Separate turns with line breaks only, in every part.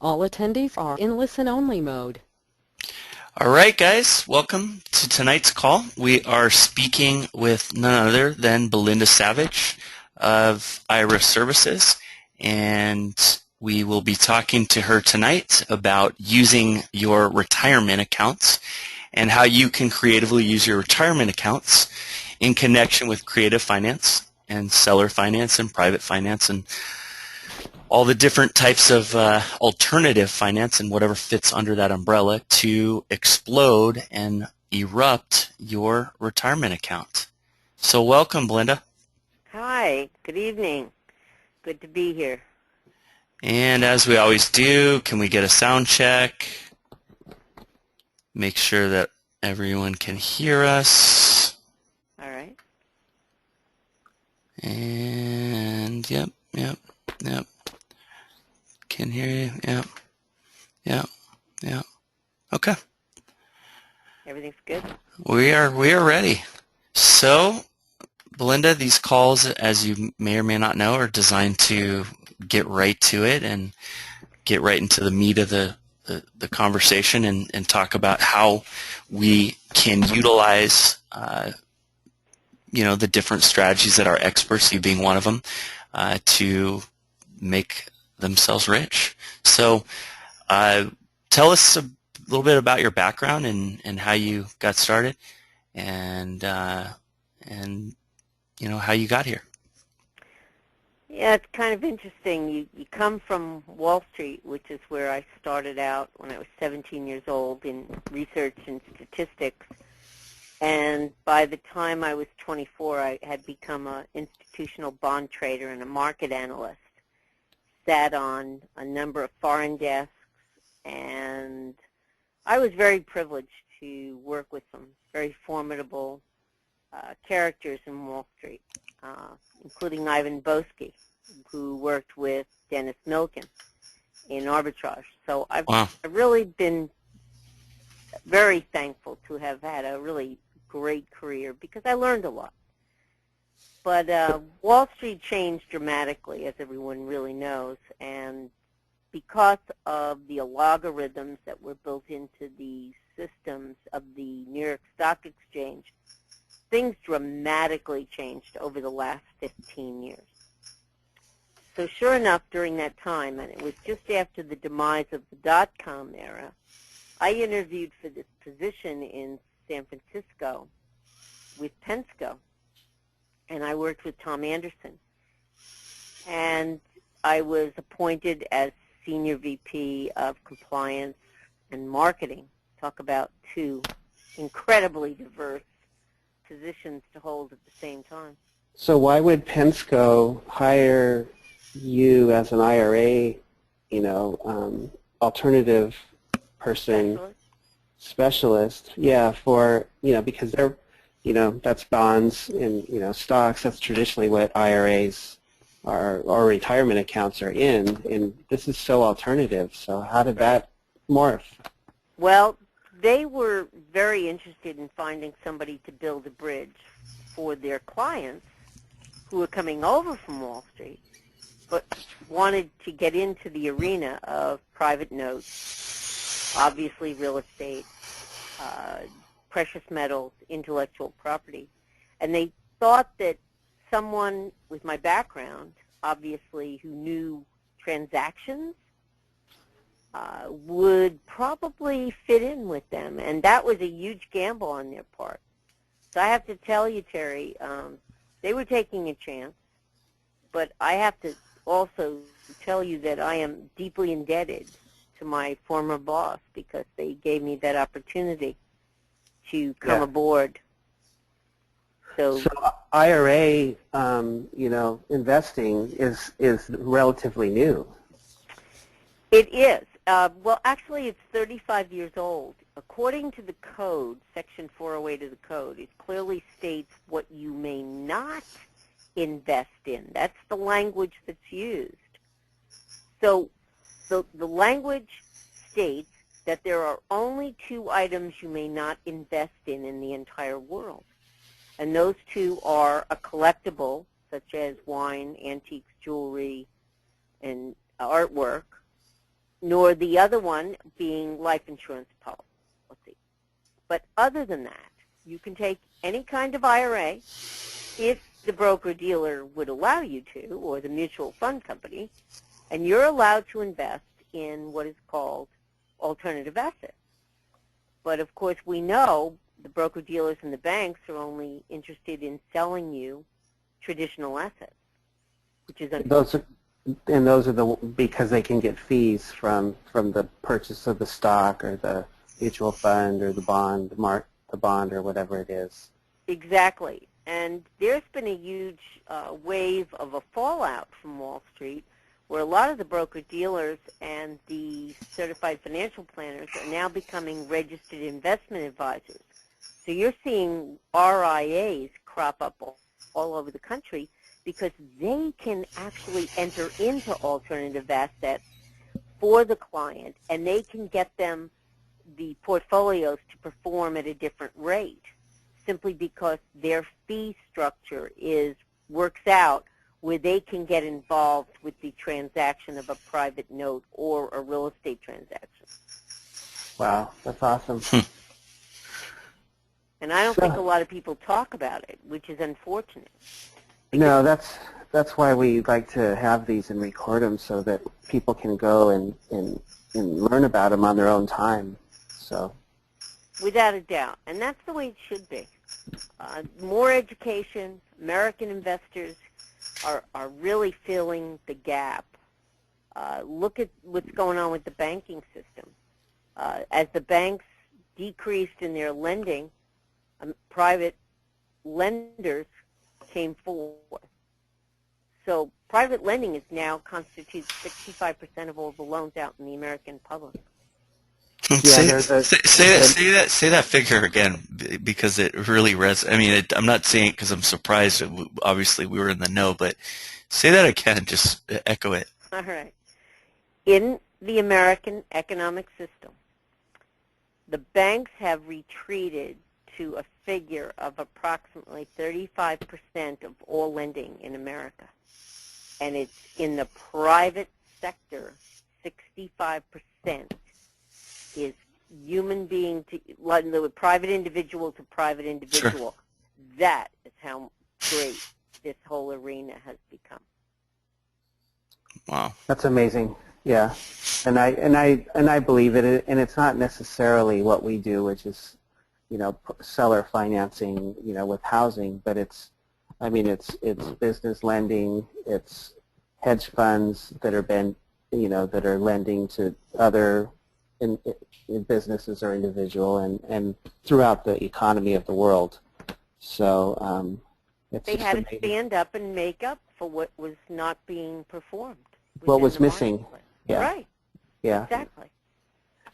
All attendees are in listen-only mode.
All right, guys, welcome to tonight's call. We are speaking with none other than Belinda Savage of IRA Services, and we will be talking to her tonight about using your retirement accounts and how you can creatively use your retirement accounts in connection with creative finance and seller finance and private finance and all the different types of alternative finance and whatever fits under that umbrella to explode and erupt your retirement account. So welcome, Belinda.
Hi, good evening. Good to be here.
And as we always do, can we get a sound check? Make sure that everyone can hear us.
All right.
And yep. Can hear you. Yep. Okay.
Everything's good?
We are ready. So, Belinda, these calls, as you may or may not know, are designed to get right to it and get right into the meat of the conversation and talk about how we can utilize the different strategies that our experts, you being one of them, to make themselves rich. So tell us a little bit about your background and how you got started and how you got here.
Yeah, it's kind of interesting. You come from Wall Street, which is where I started out when I was 17 years old in research and statistics. And by the time I was 24, I had become an institutional bond trader and a market analyst. Sat on a number of foreign desks, and I was very privileged to work with some very formidable characters in Wall Street, including Ivan Boesky, who worked with Dennis Milken in arbitrage. So I've really been very thankful to have had a really great career because I learned a lot. But Wall Street changed dramatically, as everyone really knows, and because of the algorithms that were built into the systems of the New York Stock Exchange, things dramatically changed over the last 15 years. So sure enough, during that time, and it was just after the demise of the dot-com era, I interviewed for this position in San Francisco with Pensco. And I worked with Tom Anderson. And I was appointed as Senior VP of Compliance and Marketing. Talk about two incredibly diverse positions to hold at the same time.
So why would Pensco hire you as an IRA, alternative person, specialist? Yeah, because they're that's bonds and, stocks. That's traditionally what IRAs or retirement accounts are in. And this is so alternative. So how did that morph?
Well, they were very interested in finding somebody to build a bridge for their clients who were coming over from Wall Street, but wanted to get into the arena of private notes, obviously real estate, precious metals, intellectual property. And they thought that someone with my background, obviously, who knew transactions, would probably fit in with them. And that was a huge gamble on their part. So I have to tell you, Terry, they were taking a chance. But I have to also tell you that I am deeply indebted to my former boss because they gave me that opportunity to come aboard. So
IRA, investing is relatively new.
It is. Well, actually, it's 35 years old. According to the code, Section 408 of the code, it clearly states what you may not invest in. That's the language that's used. So the language states that there are only two items you may not invest in the entire world. And those two are a collectible, such as wine, antiques, jewelry, and artwork, nor the other one being life insurance policy. But other than that, you can take any kind of IRA if the broker-dealer would allow you to, or the mutual fund company, and you're allowed to invest in what is called alternative assets. But of course, we know the broker-dealers and the banks are only interested in selling you traditional assets, which is unfortunate.
Those are because they can get fees from the purchase of the stock or the mutual fund or the bond, the bond or whatever it is.
Exactly. And there's been a huge wave of a fallout from Wall Street where a lot of the broker-dealers and the certified financial planners are now becoming registered investment advisors. So you're seeing RIAs crop up all over the country because they can actually enter into alternative assets for the client, and they can get them the portfolios to perform at a different rate simply because their fee structure works out where they can get involved with the transaction of a private note or a real estate transaction.
Wow, that's awesome.
And I don't think a lot of people talk about it, which is unfortunate.
No, that's why we like to have these and record them so that people can go and learn about them on their own time. So,
without a doubt, and that's the way it should be. More education. American investors are really filling the gap. Look at what's going on with the banking system. As the banks decreased in their lending, private lenders came forward. So private lending now constitutes 65% of all the loans out in the American public.
Yeah, say that figure again, because it really resonates. I mean, I'm not saying it because I'm surprised. Obviously, we were in the know, but say that again. Just echo it.
All right. In the American economic system, the banks have retreated to a figure of approximately 35% of all lending in America. And it's in the private sector, 65% is human being to private individual to private individual. Sure. That is how great this whole arena has become.
Wow,
that's amazing. Yeah, and I believe it. And it's not necessarily what we do, which is, seller financing, with housing, but it's business lending, it's hedge funds that are lending to other in businesses or individual and throughout the economy of the world. So
they had to stand up and make up for what was not being performed.
What was missing. Yeah.
Right.
Yeah.
Exactly.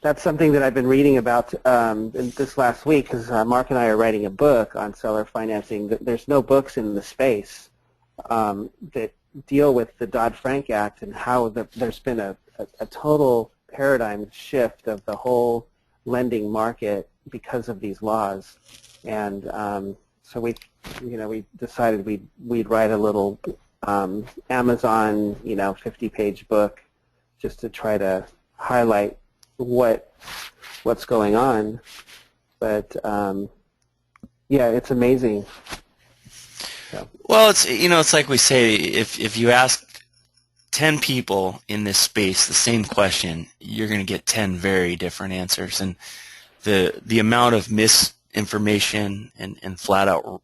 That's something that I've been reading about this last week, because Mark and I are writing a book on seller financing. There's no books in the space that deal with the Dodd-Frank Act and how there's been a total paradigm shift of the whole lending market because of these laws. And so we decided we'd write a little Amazon 50-page book just to try to highlight what's going on. But yeah, it's amazing. So.
Well, it's like we say, if you ask 10 people in this space the same question, you're going to get 10 very different answers, and the amount of misinformation and flat out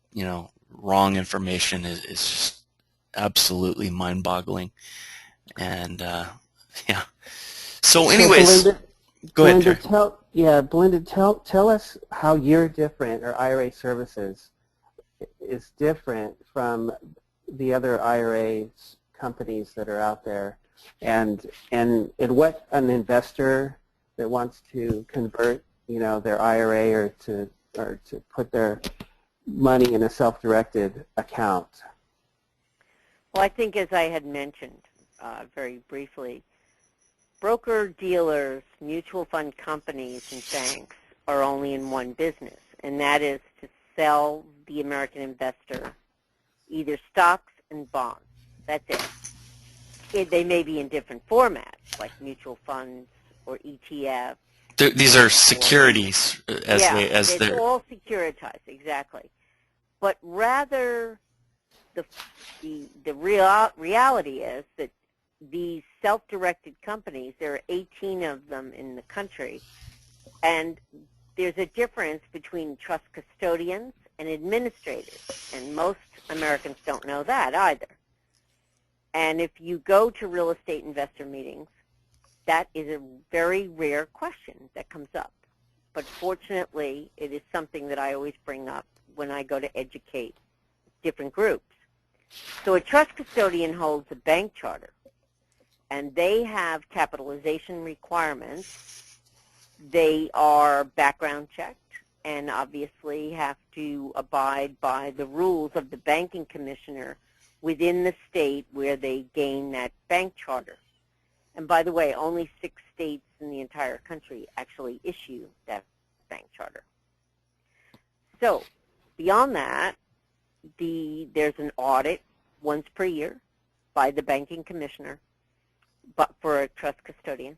wrong information is just absolutely mind-boggling. And yeah. So anyways,
Belinda,
go ahead.
Belinda, tell us how you're different, or IRA Services is different from the other IRA companies that are out there, and what an investor that wants to convert their IRA or to put their money in a self-directed account.
Well, I think, as I had mentioned very briefly, broker-dealers, mutual fund companies, and banks are only in one business, and that is to sell the American investor either stocks and bonds. That's it. They may be in different formats, like mutual funds, or ETF.
These are securities,
It's all securitized, exactly. But rather, the reality is that these self-directed companies, there are 18 of them in the country, and there's a difference between trust custodians and administrators, and most Americans don't know that either. And if you go to real estate investor meetings, that is a very rare question that comes up. But fortunately, it is something that I always bring up when I go to educate different groups. So a trust custodian holds a bank charter, and they have capitalization requirements. They are background checked and obviously have to abide by the rules of the banking commissioner within the state where they gain that bank charter. And by the way, only 6 states in the entire country actually issue that bank charter. So beyond that, there's an audit once per year by the banking commissioner, but for a trust custodian,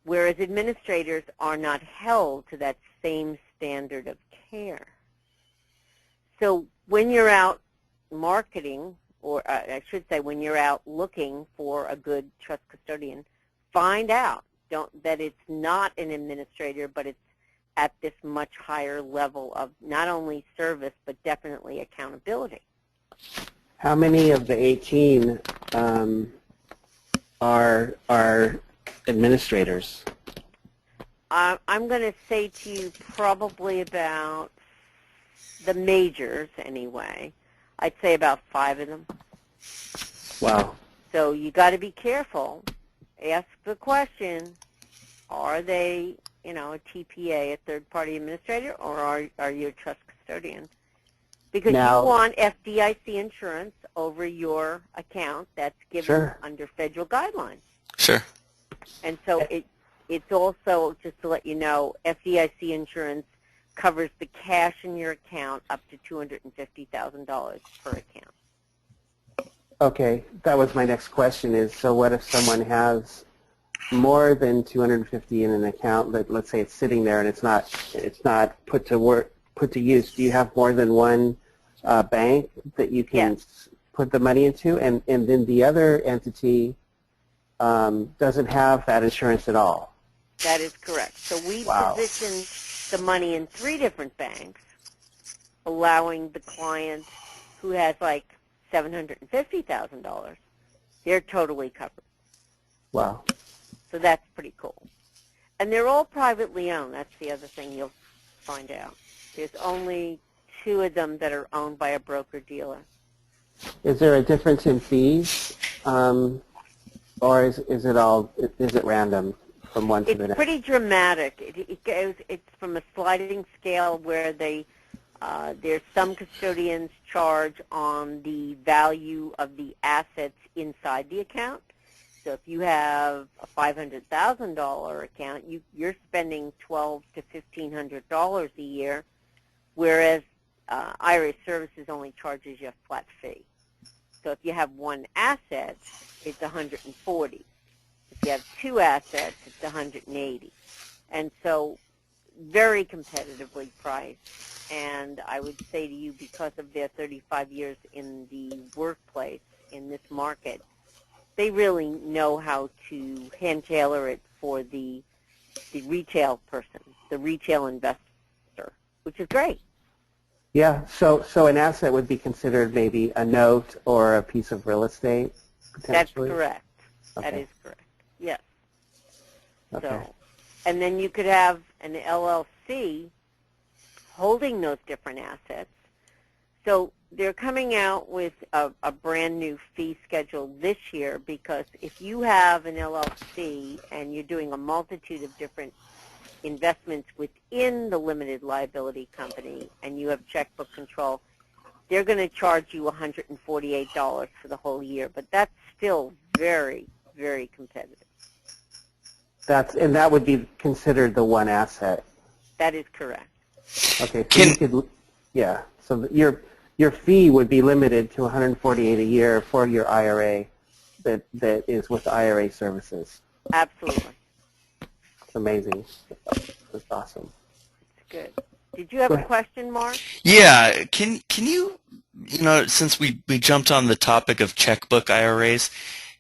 whereas administrators are not held to that same standard of care. So when you're out marketing, or I should say when you're out looking for a good trust custodian, find out that it's not an administrator, but it's at this much higher level of not only service, but definitely accountability.
How many of the 18 are administrators?
I'm going to say to you probably about the majors anyway. I'd say about 5 of them.
Wow.
So you got to be careful. Ask the question, are they, a TPA, a third-party administrator, or are you a trust custodian? Because you want FDIC insurance over your account that's given under federal guidelines.
Sure.
And so it's also, just to let you know, FDIC insurance covers the cash in your account up to $250,000 per account.
Okay, that was my next question is, so what if someone has more than 250 in an account, but let's say it's sitting there and it's not put to use? Do you have more than one bank that you can put the money into, and then the other entity doesn't have that insurance at all?
That is correct. So we position the money in 3 different banks, allowing the client who has like $750,000, they're totally covered.
Wow.
So that's pretty cool. And they're all privately owned. That's the other thing you'll find out. There's only 2 of them that are owned by a broker-dealer.
Is there a difference in fees, or is it random from one to the next?
It's pretty dramatic. It's from a sliding scale where there's some custodians charge on the value of the assets inside the account. So if you have a $500,000 account, you're spending $1,200 to $1,500 a year, whereas IRA Services only charges you a flat fee. So if you have 1 asset, it's $140. If you have 2 assets, it's $180. And so very competitively priced. And I would say to you, because of their 35 years in the workplace in this market, they really know how to hand tailor it for the retail person, the retail investor, which is great.
Yeah, so an asset would be considered maybe a note or a piece of real estate, potentially?
That's correct.
Okay.
That is correct. Yes.
Okay.
So, and then you could have an LLC holding those different assets. So they're coming out with a brand new fee schedule this year, because if you have an LLC and you're doing a multitude of different investments within the limited liability company and you have checkbook control, they're going to charge you $148 for the whole year. But that's still very, very competitive.
And that would be considered the 1 asset.
That is correct.
Okay, so so your fee would be limited to $148 a year for your IRA that is with IRA Services.
Absolutely.
It's amazing. It's awesome.
It's good. Did you have a question, Mark?
Yeah. Can you, since we jumped on the topic of checkbook IRAs,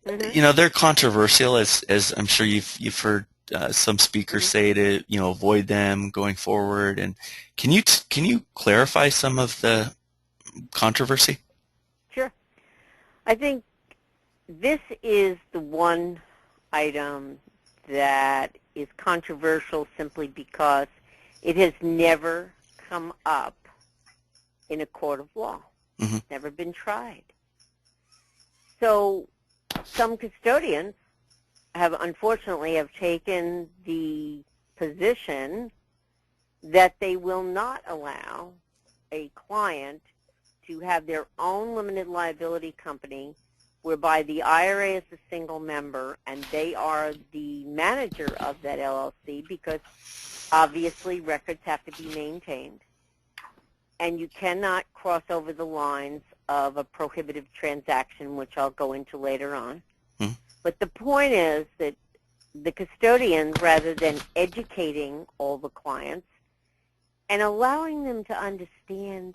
they're controversial, as I'm sure you've heard some speakers say to avoid them going forward. And can you clarify some of the controversy?
Sure. I think this is the one item that is controversial simply because it has never come up in a court of law. Never been tried. So some custodians unfortunately have taken the position that they will not allow a client to have their own limited liability company whereby the IRA is a single member and they are the manager of that LLC, because obviously records have to be maintained and you cannot cross over the lines of a prohibitive transaction, which I'll go into later on. But the point is that the custodian, rather than educating all the clients and allowing them to understand,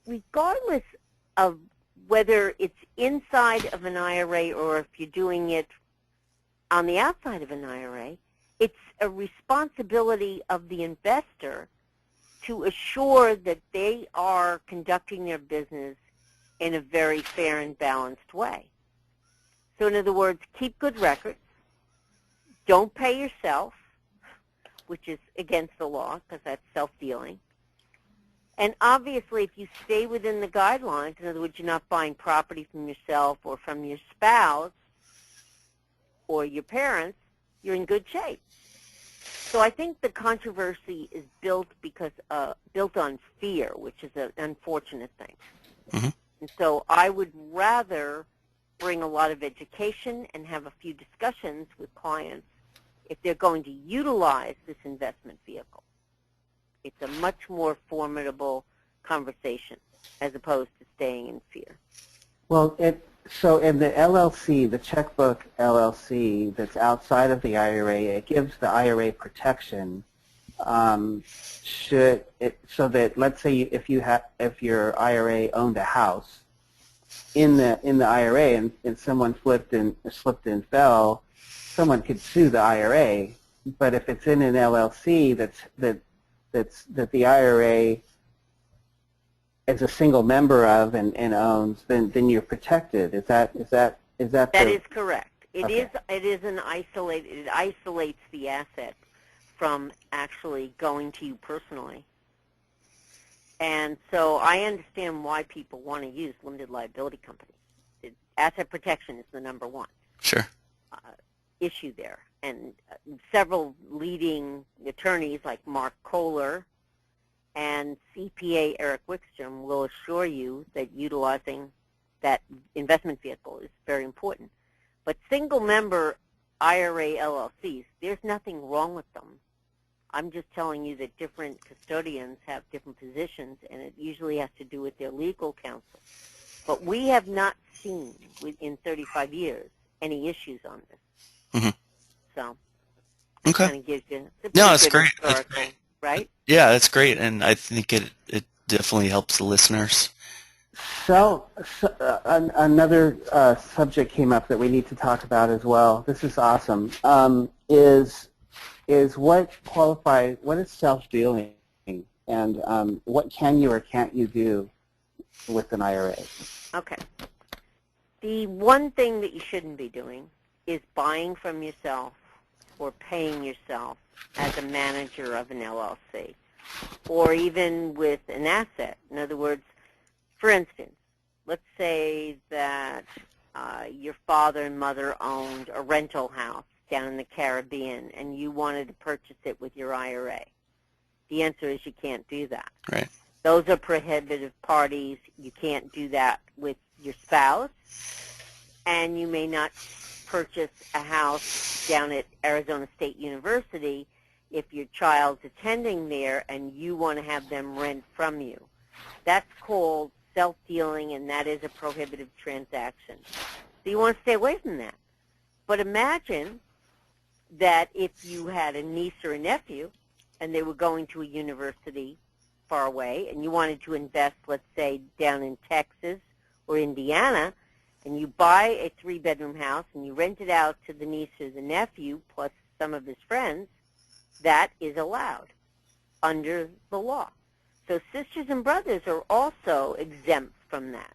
regardless of whether it's inside of an IRA or if you're doing it on the outside of an IRA, it's a responsibility of the investor to assure that they are conducting their business in a very fair and balanced way. So in other words, keep good records, don't pay yourself, which is against the law because that's self-dealing. And obviously, if you stay within the guidelines, in other words, you're not buying property from yourself or from your spouse or your parents, you're in good shape. So I think the controversy is built on fear, which is an unfortunate thing. And so I would rather bring a lot of education and have a few discussions with clients if they're going to utilize this investment vehicle. It's a much more formidable conversation as opposed to staying in fear.
Well, so in the LLC, the checkbook LLC that's outside of the IRA, it gives the IRA protection. So that, let's say if your IRA owned a house in the IRA and someone slipped and fell, someone could sue the IRA. But if it's in an LLC that the IRA is a single member of and owns, then you're protected. Is that
That is correct. It is an isolated. It isolates the asset from actually going to you personally. And so I understand why people want to use limited liability companies. Asset protection is the number one issue there. And several leading attorneys like Mark Kohler and CPA Eric Wickstrom will assure you that utilizing that investment vehicle is very important. But single-member IRA LLCs, there's nothing wrong with them. I'm just telling you that different custodians have different positions, and it usually has to do with their legal counsel. But we have not seen, in 35 years, any issues on this. So it kind of gives you
that's great. That's great.
Right?
Yeah, that's great, and I think it definitely helps the listeners.
So another subject came up that we need to talk about as well. This is awesome. Is what is self-dealing, and what can you or can't you do with an IRA?
Okay. The one thing that you shouldn't be doing is buying from yourself or paying yourself as a manager of an LLC, or even with an asset. In other words, for instance, let's say that your father and mother owned a rental house down in the Caribbean, and you wanted to purchase it with your IRA. The answer is you can't do that.
Right.
Those are prohibitive parties. You can't do that with your spouse, and you may not purchase a house down at Arizona State University if your child's attending there and you want to have them rent from you. That's called self-dealing, and that is a prohibitive transaction. So you want to stay away from that. But imagine that if you had a niece or a nephew and they were going to a university far away and you wanted to invest, let's say, down in Texas or Indiana, and you buy a 3-bedroom house and you rent it out to the niece or the nephew plus some of his friends, that is allowed under the law. So sisters and brothers are also exempt from that.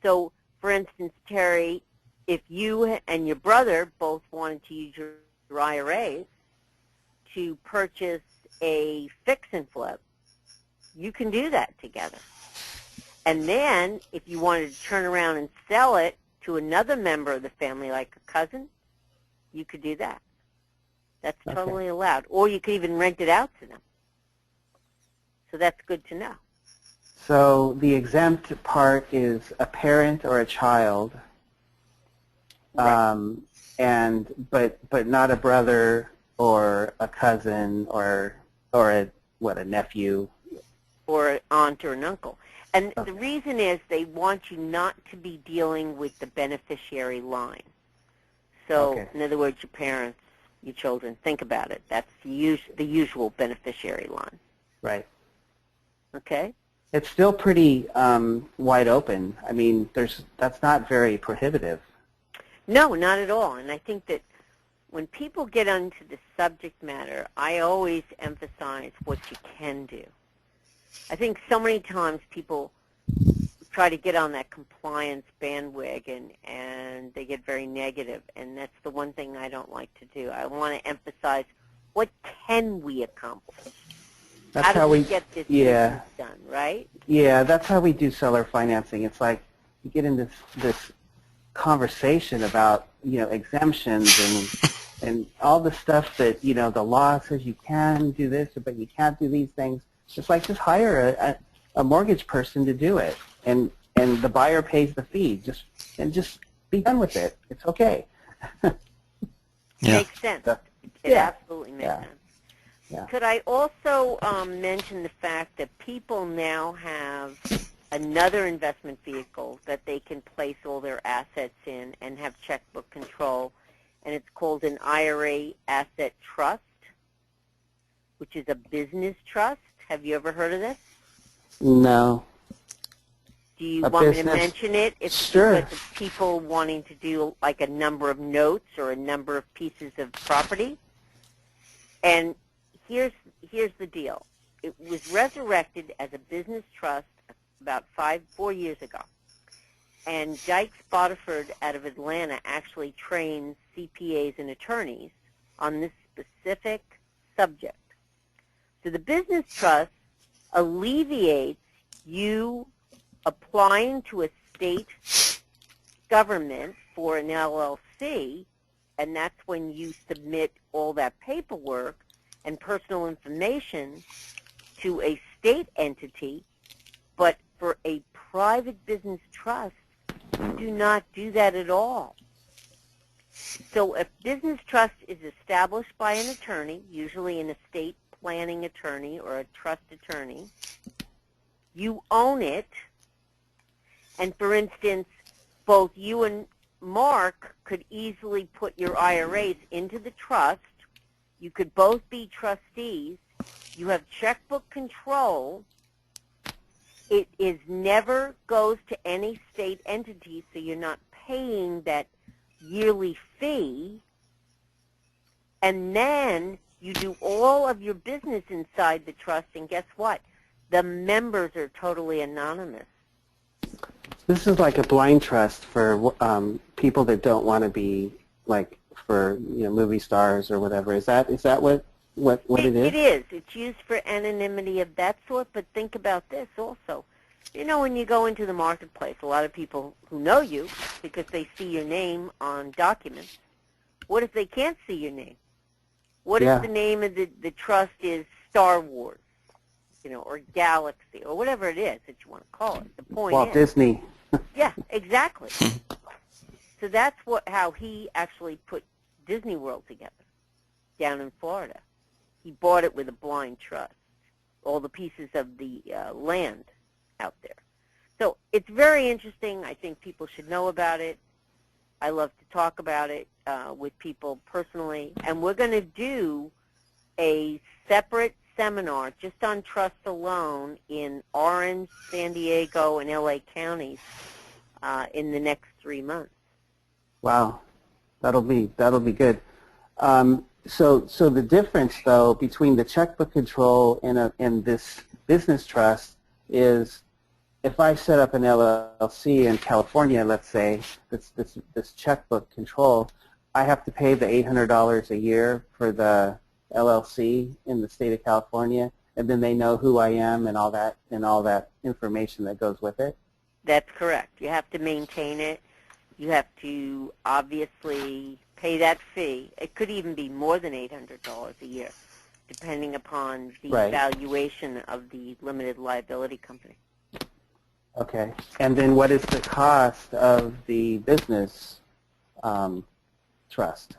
So, for instance, Terry, if you and your brother both wanted to use your IRAs to purchase a fix and flip, you can do that together. And then, if you wanted to turn around and sell it to another member of the family, like a cousin, you could do that. That's totally allowed. Or you could even rent it out to them. So that's good to know.
So the exempt part is a parent or a child,
Right.
but not a brother or a cousin or a nephew.
Or an aunt or an uncle. And the reason is they want you not to be dealing with the beneficiary line. So, in other words, your parents, your children, think about it. That's the usual beneficiary line.
Right.
Okay?
It's still pretty wide open. I mean, that's not very prohibitive.
No, not at all. And I think that when people get onto the subject matter, I always emphasize what you can do. I think so many times people try to get on that compliance bandwagon and they get very negative, and that's the one thing I don't like to do. I want to emphasize what can we accomplish?
That's
how do we get this business done, right?
Yeah, that's how we do seller financing. It's like you get into this conversation about, exemptions and all the stuff that, the law says you can do this, but you can't do these things. Just hire a mortgage person to do it, and the buyer pays the fee. Just be done with it. It's okay.
Makes sense. It absolutely makes sense.
Yeah.
Could I also mention the fact that people now have another investment vehicle that they can place all their assets in and have checkbook control, and it's called an IRA asset trust, which is a business trust. Have you ever heard of this?
No.
Do you want me to mention it? It's
sure.
Because of people wanting to do like a number of notes or a number of pieces of property. And here's the deal. It was resurrected as a business trust about 4 years ago. And Dykes Botiford out of Atlanta actually trains CPAs and attorneys on this specific subject. So the business trust alleviates you applying to a state government for an LLC, and that's when you submit all that paperwork and personal information to a state entity. But for a private business trust, you do not do that at all. So a business trust is established by an attorney, usually an estate planning attorney or a trust attorney. You own it, and for instance, both you and Mark could easily put your IRAs into the trust. You could both be trustees. You have checkbook control. It never goes to any state entity, so you're not paying that yearly fee. And then you do all of your business inside the trust, and guess what? The members are totally anonymous.
This is like a blind trust for people that don't want to be like for movie stars or whatever. Is that what it is?
It is. It's used for anonymity of that sort. But think about this also. When you go into the marketplace, a lot of people who know you because they see your name on documents. What if they can't see your name? What if the name of the trust is Star Wars, or Galaxy, or whatever it is that you want to call it? The point
Walt Disney.
Yeah, exactly. So that's how he actually put Disney World together down in Florida. He bought it with a blind trust, all the pieces of the land out there. So it's very interesting. I think people should know about it. I love to talk about it with people personally. And we're going to do a separate seminar just on trust alone in Orange, San Diego, and LA counties in the next 3 months.
Wow, that'll be good. So the difference though between the checkbook control and this business trust is, if I set up an LLC in California, let's say, this checkbook control, I have to pay the $800 a year for the LLC in the state of California, and then they know who I am and all that information that goes with it.
That's correct. You have to maintain it. You have to obviously pay that fee. It could even be more than $800 a year, depending upon the valuation of the limited liability company.
Okay. And then what is the cost of the business trust?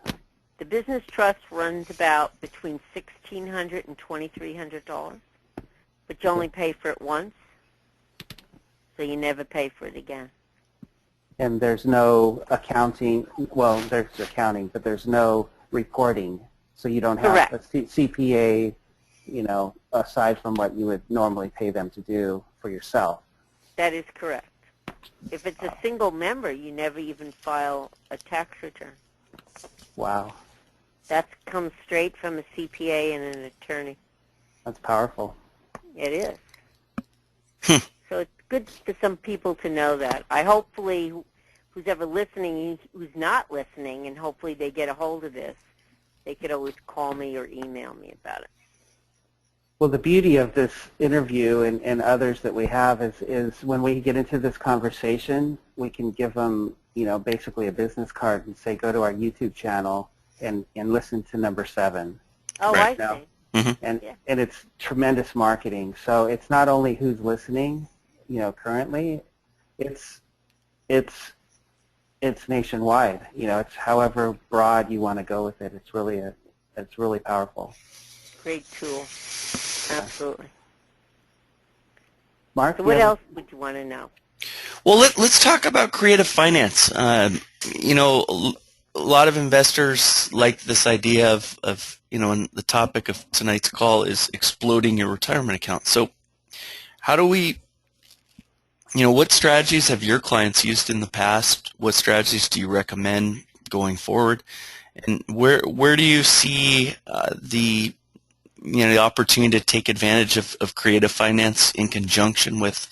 The business trust runs about between $1,600 and $2,300, but you only pay for it once, so you never pay for it again.
And there's no accounting, well, there's accounting, but there's no reporting, so you don't have a CPA, you know, aside from what you would normally pay them to do for yourself.
That is correct. If it's a single member, you never even file a tax return.
Wow.
That comes straight from a CPA and an attorney.
That's powerful.
It is. So it's good for some people to know that. I hopefully, who's ever listening, who's not listening, and hopefully they get a hold of this, they could always call me or email me about it.
Well, the beauty of this interview and others that we have is when we get into this conversation, we can give them, you know, basically a business card and say, go to our YouTube channel and listen to number 7.
Oh,
Right.
I see.
And it's tremendous marketing. So it's not only who's listening, you know, currently, it's nationwide. You know, it's however broad you want to go with it. It's really powerful.
Great tool. Absolutely.
Mark,
So what else would you want to know?
Well, let's talk about creative finance. You know, a lot of investors like this idea of you know, and the topic of tonight's call is exploding your retirement account. So how do we, you know, what strategies have your clients used in the past? What strategies do you recommend going forward? And where do you see the opportunity to take advantage of creative finance in conjunction with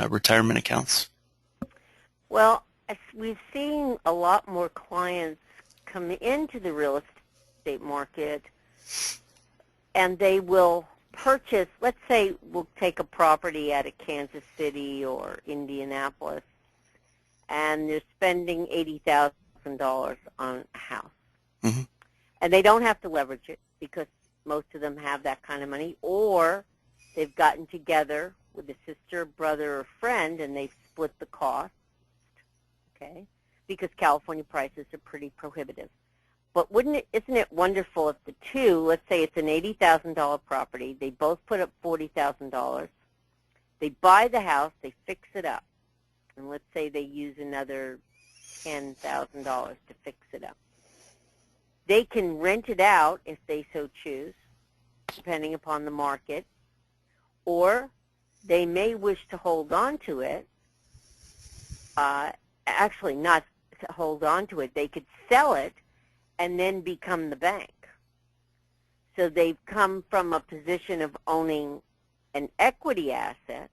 retirement accounts?
Well, we've seen a lot more clients come into the real estate market, and they will purchase, let's say we'll take a property out of Kansas City or Indianapolis, and they're spending $80,000 on a house.
Mm-hmm.
And they don't have to leverage it because most of them have that kind of money, or they've gotten together with a sister, brother, or friend, and they've split the cost, okay, because California prices are pretty prohibitive. But isn't it wonderful if the two, let's say it's an $80,000 property, they both put up $40,000, they buy the house, they fix it up, and let's say they use another $10,000 to fix it up. They can rent it out if they so choose, depending upon the market, or they may wish to hold on to it. Actually, not to hold on to it. They could sell it and then become the bank. So they've come from a position of owning an equity asset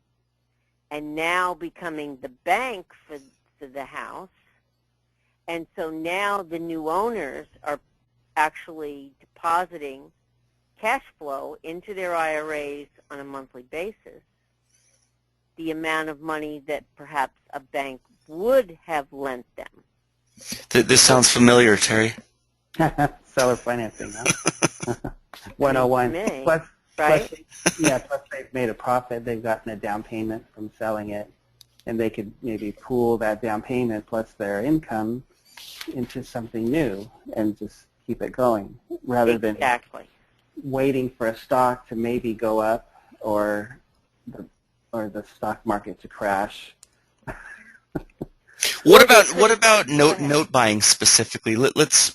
and now becoming the bank for the house. And so now the new owners are actually depositing cash flow into their IRAs on a monthly basis, the amount of money that perhaps a bank would have lent them.
This sounds familiar, Terry.
Seller financing, huh? 101.
Right?
Plus they've made a profit. They've gotten a down payment from selling it, and they could maybe pool that down payment plus their income into something new and just keep it going rather than waiting for a stock to maybe go up or the stock market to crash.
What about
Go ahead.
note buying specifically? Let's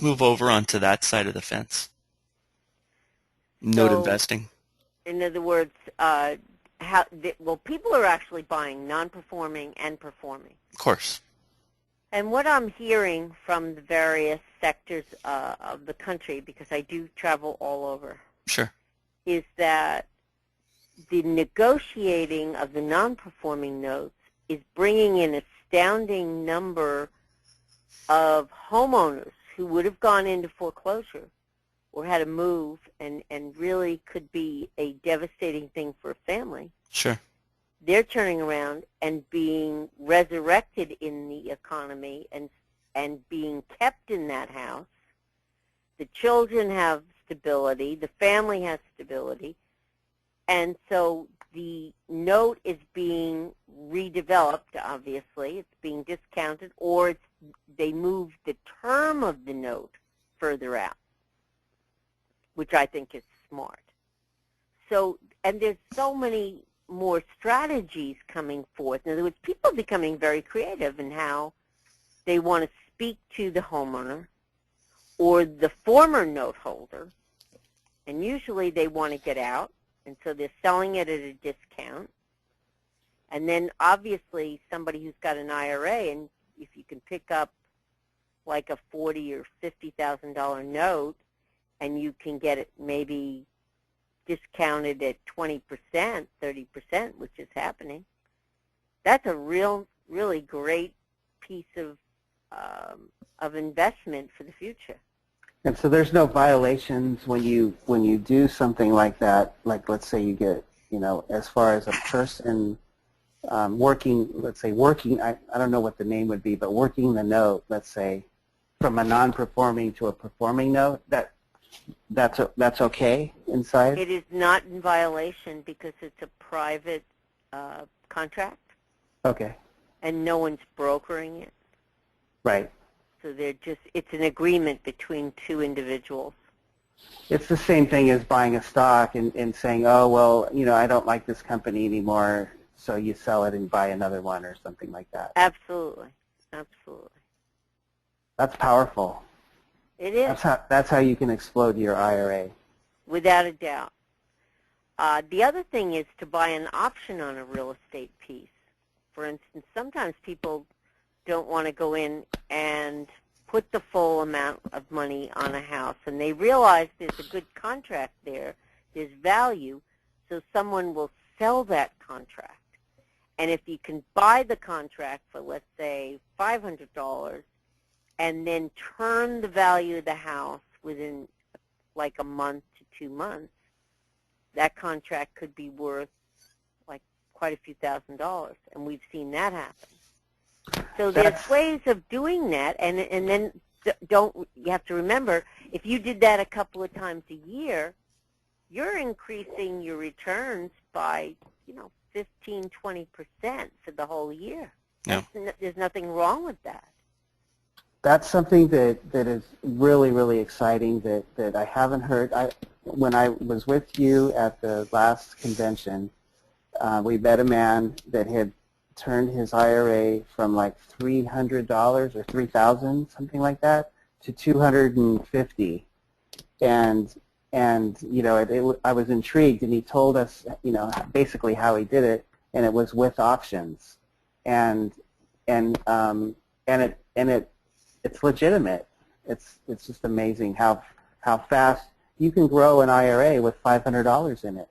move over onto that side of the fence. Note
So,
investing.
in other words, well, people are actually buying non-performing and performing.
Of course.
And what I'm hearing from the various sectors of the country, because I do travel all over,
Sure.
is that the negotiating of the non-performing notes is bringing an astounding number of homeowners who would have gone into foreclosure or had to move and really could be a devastating thing for a family.
Sure.
They're turning around and being resurrected in the economy and being kept in that house. The children have stability. The family has stability. And so the note is being redeveloped, obviously. It's being discounted, or they move the term of the note further out, which I think is smart. So, and there's so many more strategies coming forth. In other words, people are becoming very creative in how they want to speak to the homeowner or the former note holder, and usually they want to get out, and so they're selling it at a discount. And then obviously somebody who's got an IRA, and if you can pick up like a $40,000 or $50,000 note, and you can get it maybe discounted at 20%, 30%, which is happening, that's a really great piece of investment for the future.
And so there's no violations when you do something like that. Like, let's say you get, as far as a person working, I don't know what the name would be, but working the note, let's say, from a non-performing to a performing note, that's okay inside?
It is not in violation because it's a private contract.
Okay.
And no one's brokering it.
Right.
So it's an agreement between two individuals.
It's the same thing as buying a stock and saying, oh, well, I don't like this company anymore, so you sell it and buy another one or something like that.
Absolutely. Absolutely.
That's powerful.
It is.
That's how you can explode your IRA.
Without a doubt. The other thing is to buy an option on a real estate piece. For instance, sometimes people don't want to go in and put the full amount of money on a house, and they realize there's a good contract there, there's value, so someone will sell that contract. And if you can buy the contract for, let's say, $500, and then turn the value of the house within like a month to 2 months, that contract could be worth like quite a few $1,000s, and we've seen that happen. So there's ways of doing that, and then you have to remember, if you did that a couple of times a year, you're increasing your returns by 15-20% for the whole year.
Yeah.
There's nothing wrong with that.
That's something that is really, really exciting that I haven't heard. When I was with you at the last convention, we met a man that had turned his IRA from like $300 or $3,000, something like that, to $250, and I was intrigued, and he told us basically how he did it, and it was with options, and it's legitimate. It's just amazing how fast you can grow an IRA with $500 in it.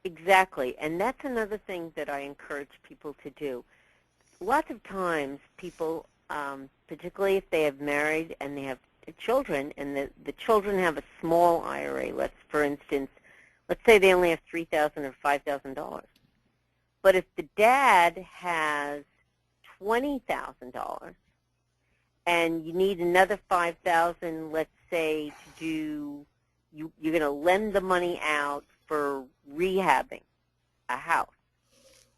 Exactly, and that's another thing that I encourage people to do. Lots of times people, particularly if they have married and they have children, and the children have a small IRA, for instance, let's say they only have $3,000 or $5,000. But if the dad has $20,000 and you need another $5,000, let's say, to do, you're going to lend the money out for rehabbing a house.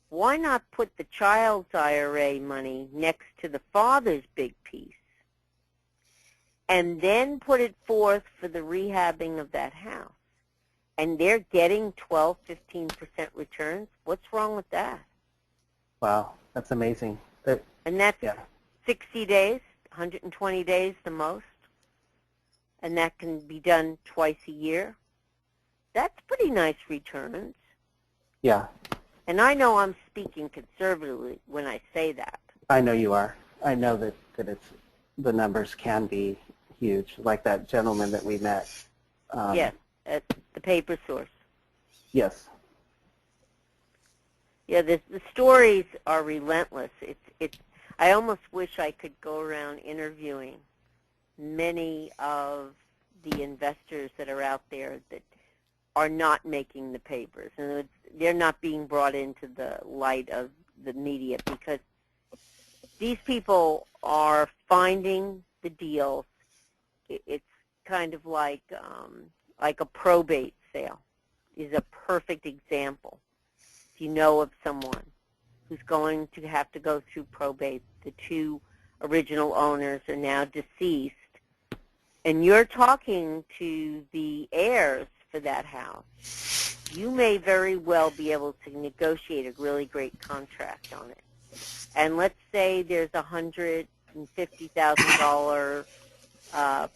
Why not put the child's IRA money next to the father's big piece and then put it forth for the rehabbing of that house? And they're getting 12, 15% returns. What's wrong with that?
Wow, that's amazing.
And that's
Yeah.
60 days, 120 days the most. And that can be done twice a year. That's pretty nice returns.
Yeah.
And I know I'm speaking conservatively when I say that.
I know you are. I know that the numbers can be huge, like that gentleman that we met.
Yes, at the paper source.
Yes.
Yeah, the stories are relentless. I almost wish I could go around interviewing many of the investors that are out there that are not making the papers. And they're not being brought into the light of the media because these people are finding the deals. It's kind of like a probate sale is a perfect example. If you know of someone who's going to have to go through probate, the two original owners are now deceased, and you're talking to the heirs for that house, you may very well be able to negotiate a really great contract on it. And let's say there's a $150,000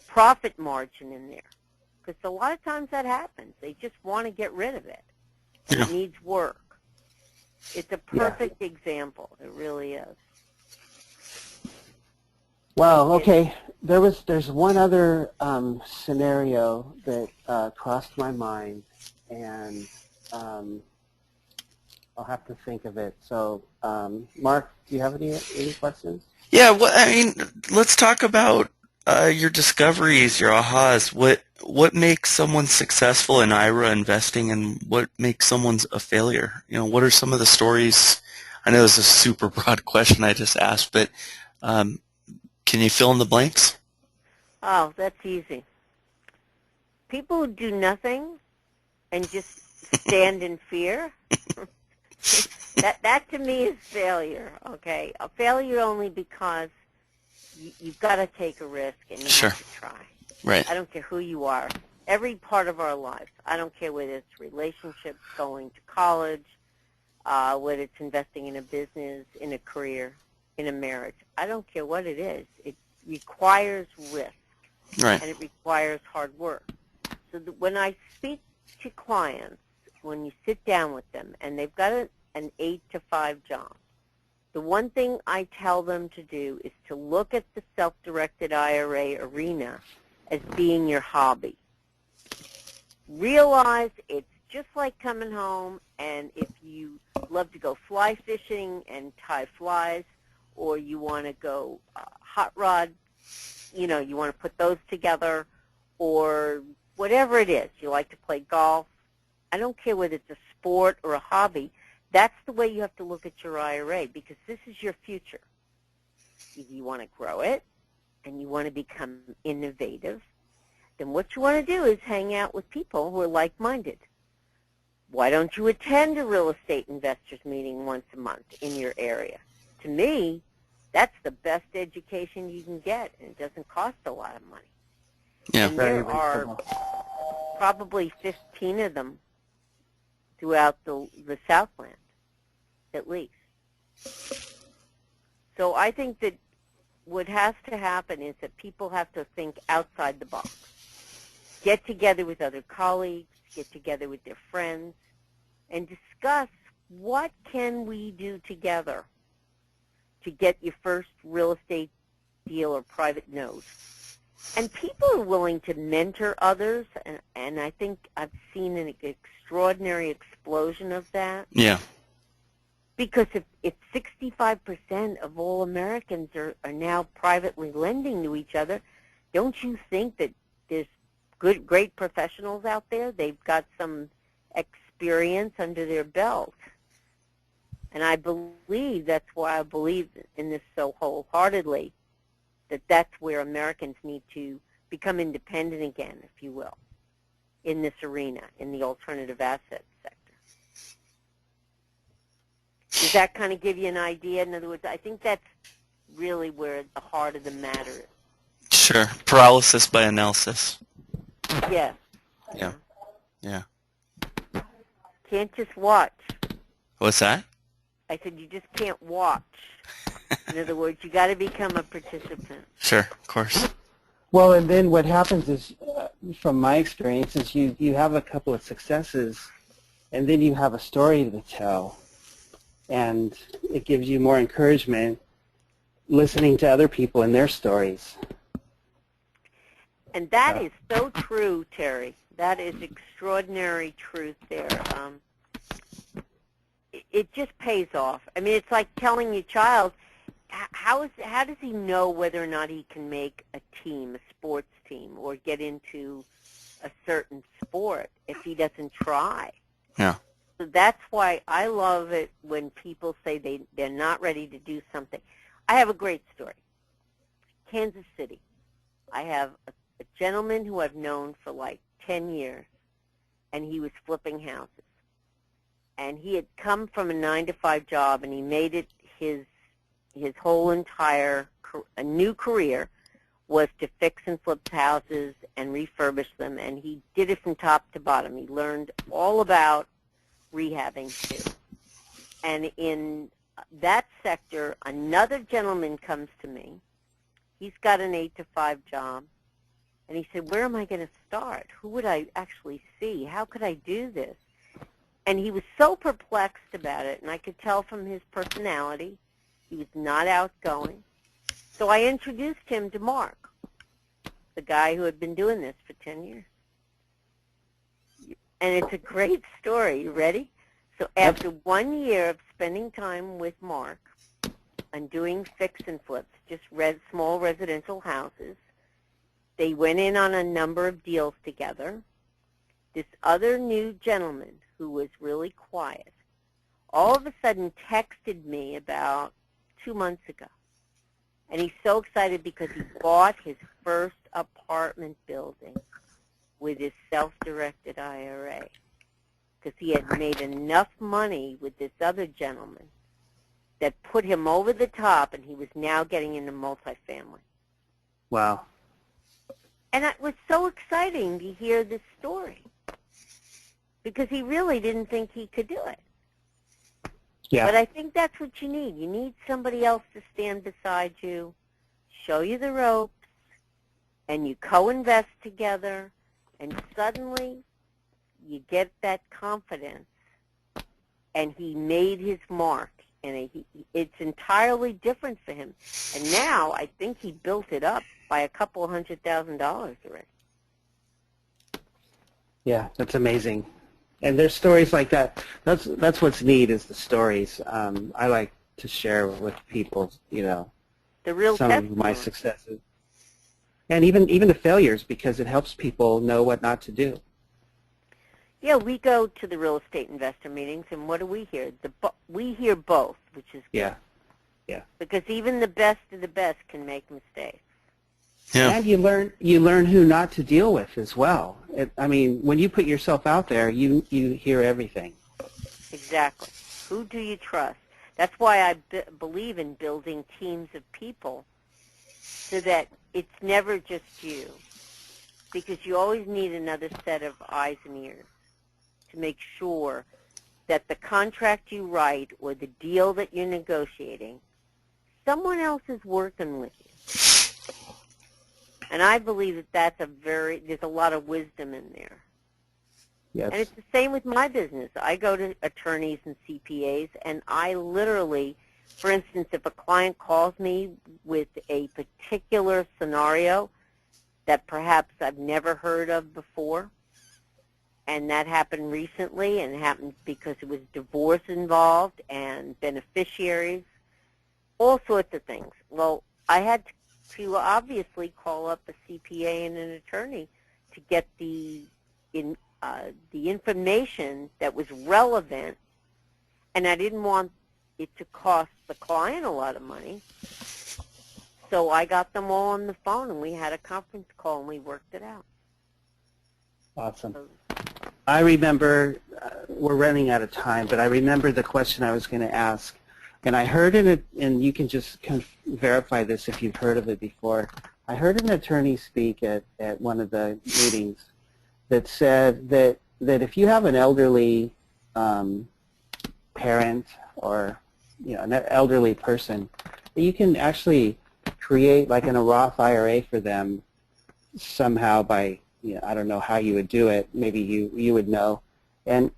profit margin in there, because a lot of times that happens. They just want to get rid of it.
Yeah.
It needs work. It's a perfect example. It really is.
Well, okay. There's one other scenario that crossed my mind, and I'll have to think of it. So, Mark, do you have any questions?
Yeah, well, I mean, let's talk about your discoveries, your ahas. What makes someone successful in IRA investing, and what makes someone a failure? You know, what are some of the stories? I know this is a super broad question I just asked, but can you fill in the blanks?
Oh, that's easy. People who do nothing and just stand in fear, that to me is failure, okay? A failure only because you've got to take a risk and you
Sure.
have to try.
Right.
I don't care who you are. Every part of our lives, I don't care whether it's relationships, going to college, whether it's investing in a business, in a career, in a marriage. I don't care what it is. It requires risk.
Right.
And it requires hard work. So when I speak to clients, when you sit down with them and they've got an 8 to 5 job, the one thing I tell them to do is to look at the self-directed IRA arena as being your hobby. Realize it's just like coming home, and if you love to go fly fishing and tie flies, or you want to go hot rod, you know, you want to put those together, or whatever it is, you like to play golf. I don't care whether it's a sport or a hobby. That's the way you have to look at your IRA, because this is your future. If you want to grow it and you want to become innovative, then what you want to do is hang out with people who are like-minded. Why don't you attend a real estate investors meeting once a month in your area? To me, that's the best education you can get, and it doesn't cost a lot of money.
Yeah.
And there are probably 15 of them throughout the Southland, at least. So I think that what has to happen is that people have to think outside the box. Get together with other colleagues, get together with their friends, and discuss what can we do together to get your first real estate deal or private note. And people are willing to mentor others, and I think I've seen an extraordinary explosion of that.
Yeah.
Because if 65% of all Americans are now privately lending to each other, don't you think that there's great professionals out there? They've got some experience under their belt. And I believe that's why I believe in this so wholeheartedly, that that's where Americans need to become independent again, if you will, in this arena, in the alternative asset sector. Does that kind of give you an idea? In other words, I think that's really where the heart of the matter is.
Sure. Paralysis by analysis.
Yes.
Yeah. Yeah.
Can't just watch.
What's that?
I said you just can't watch. In other words, you got to become a participant.
Sure, of course.
Well, and then what happens is, from my experience, is you have a couple of successes, and then you have a story to tell, and it gives you more encouragement listening to other people and their stories.
And that is so true, Terry. That is extraordinary truth there. It just pays off. I mean, it's like telling your child, how does he know whether or not he can make a team, a sports team, or get into a certain sport if he doesn't try?
Yeah.
So that's why I love it when people say they're not ready to do something. I have a great story. Kansas City. I have a gentleman who I've known for like 10 years, and he was flipping houses. And he had come from a 9-to-5 job, and he made it his whole entire new career was to fix and flip houses and refurbish them, and he did it from top to bottom. He learned all about rehabbing too. And in that sector, another gentleman comes to me. He's got an 8-to-5 job, and he said, where am I going to start? Who would I actually see? How could I do this? And he was so perplexed about it, and I could tell from his personality he was not outgoing. So I introduced him to Mark, the guy who had been doing this for 10 years. And it's a great story. You ready? So after 1 year of spending time with Mark and doing fix and flips, just small residential houses, they went in on a number of deals together. This other new gentleman who was really quiet all of a sudden texted me about 2 months ago. And he's so excited because he bought his first apartment building with his self-directed IRA because he had made enough money with this other gentleman that put him over the top, and he was now getting into multifamily.
Wow.
And it was so exciting to hear this story because he really didn't think he could do it.
Yeah.
But I think that's what you need. You need somebody else to stand beside you, show you the ropes, and you co-invest together, and suddenly you get that confidence, and he made his mark, and it's entirely different for him. And now I think he built it up by a couple $100,000 already.
Yeah, that's amazing. And there's stories like that. That's what's neat is the stories. I like to share with people, the real some of my successes, and even the failures, because it helps people know what not to do.
Yeah, we go to the real estate investor meetings, and what do we hear? We hear both, which is good.
Yeah.
Because even the best of the best can make mistakes.
Yeah.
And you learn who not to deal with as well. I mean, when you put yourself out there, you hear everything.
Exactly. Who do you trust? That's why I believe in building teams of people so that it's never just you, because you always need another set of eyes and ears to make sure that the contract you write or the deal that you're negotiating, someone else is working with you. And I believe that there's a lot of wisdom in there.
Yes.
And it's the same with my business. I go to attorneys and CPAs, and I literally, for instance, if a client calls me with a particular scenario that perhaps I've never heard of before, and that happened recently, and it happened because it was divorce involved and beneficiaries, all sorts of things. Well, I had to obviously call up a CPA and an attorney to get the information that was relevant, and I didn't want it to cost the client a lot of money. So I got them all on the phone, and we had a conference call, and we worked it out.
Awesome. I remember, we're running out of time, but I remember the question I was going to ask. And I heard and you can just verify this if you've heard of it before. I heard an attorney speak at one of the meetings that said that if you have an elderly parent or an elderly person, you can actually create like in a Roth IRA for them somehow by, I don't know how you would do it. Maybe you would know. And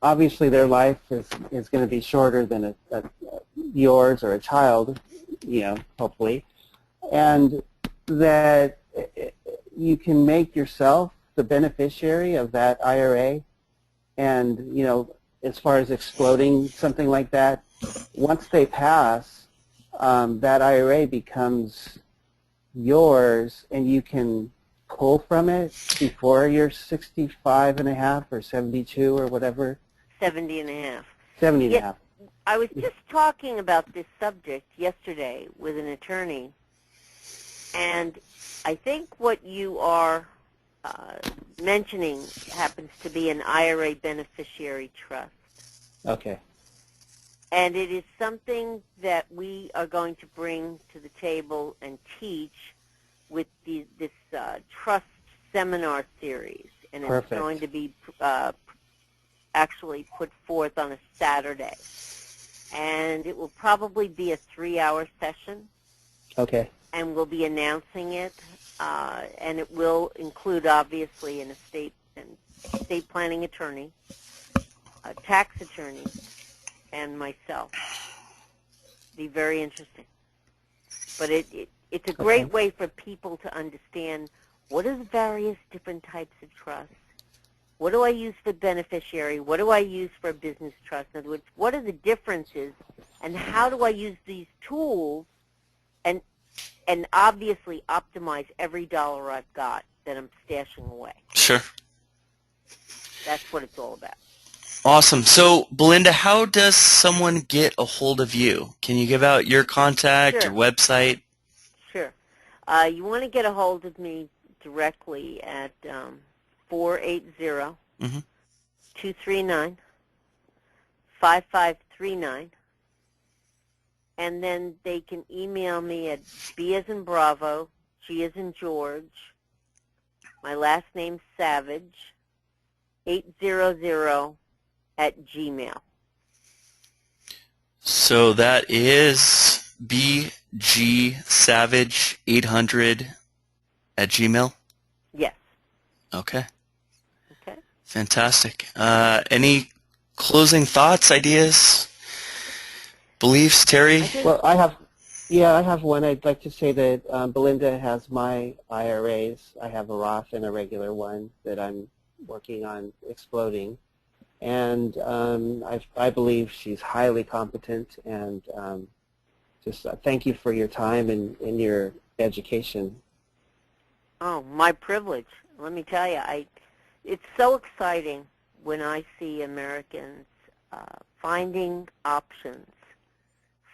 obviously their life is going to be shorter than yours or a child, hopefully. And that you can make yourself the beneficiary of that IRA. And, as far as exploding something like that, once they pass, that IRA becomes yours, and you can pull from it before you're 65 and a half or 72 or whatever.
70 and a half.
70 and a half.
I was just talking about this subject yesterday with an attorney, and I think what you are mentioning happens to be an IRA beneficiary trust.
Okay.
And it is something that we are going to bring to the table and teach with this trust seminar series. And
Perfect.
It's going to be actually put forth on a Saturday. And it will probably be a 3-hour session.
Okay.
And we'll be announcing it. And it will include, obviously, an estate planning attorney, a tax attorney, and myself. Be very interesting. But it's a great way for people to understand what are the various different types of trusts. What do I use for beneficiary? What do I use for a business trust? In other words, what are the differences, and how do I use these tools and obviously optimize every dollar I've got that I'm stashing away?
Sure.
That's what it's all about.
Awesome. So, Belinda, how does someone get a hold of you? Can you give out your contact,
Sure.
your website?
Sure. You want to get a hold of me directly at 480-239-5539. And then they can email me at B as in Bravo, G as in George, my last name Savage, 800@gmail.
So that is bgsavage800@gmail?
Yes.
Okay.
Okay.
Fantastic. Any closing thoughts, ideas, beliefs, Terry?
Well, I have one. I'd like to say that Belinda has my IRAs. I have a Roth and a regular one that I'm working on exploding. And I believe she's highly competent, and just thank you for your time and your education.
Oh, my privilege. Let me tell you, it's so exciting when I see Americans finding options,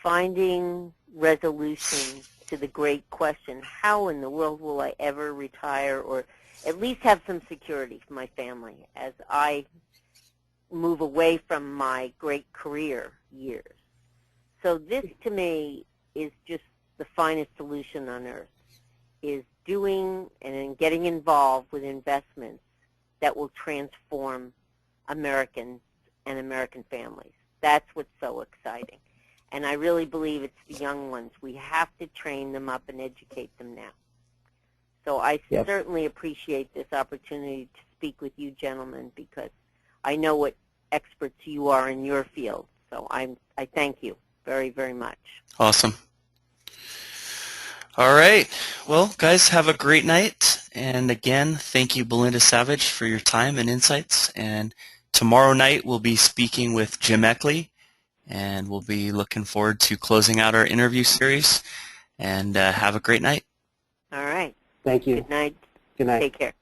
finding resolution to the great question, how in the world will I ever retire or at least have some security for my family as I move away from my great career years. So this, to me, is just the finest solution on earth, is doing and getting involved with investments that will transform Americans and American families. That's what's so exciting. And I really believe it's the young ones. We have to train them up and educate them now. So I certainly appreciate this opportunity to speak with you gentlemen, because I know what experts you are in your field. So I thank you very, very much.
Awesome. All right. Well, guys, have a great night. And again, thank you, Belinda Savage, for your time and insights. And tomorrow night, we'll be speaking with Jim Eckley, and we'll be looking forward to closing out our interview series. And have a great night.
All right.
Thank you.
Good night.
Good night.
Take care.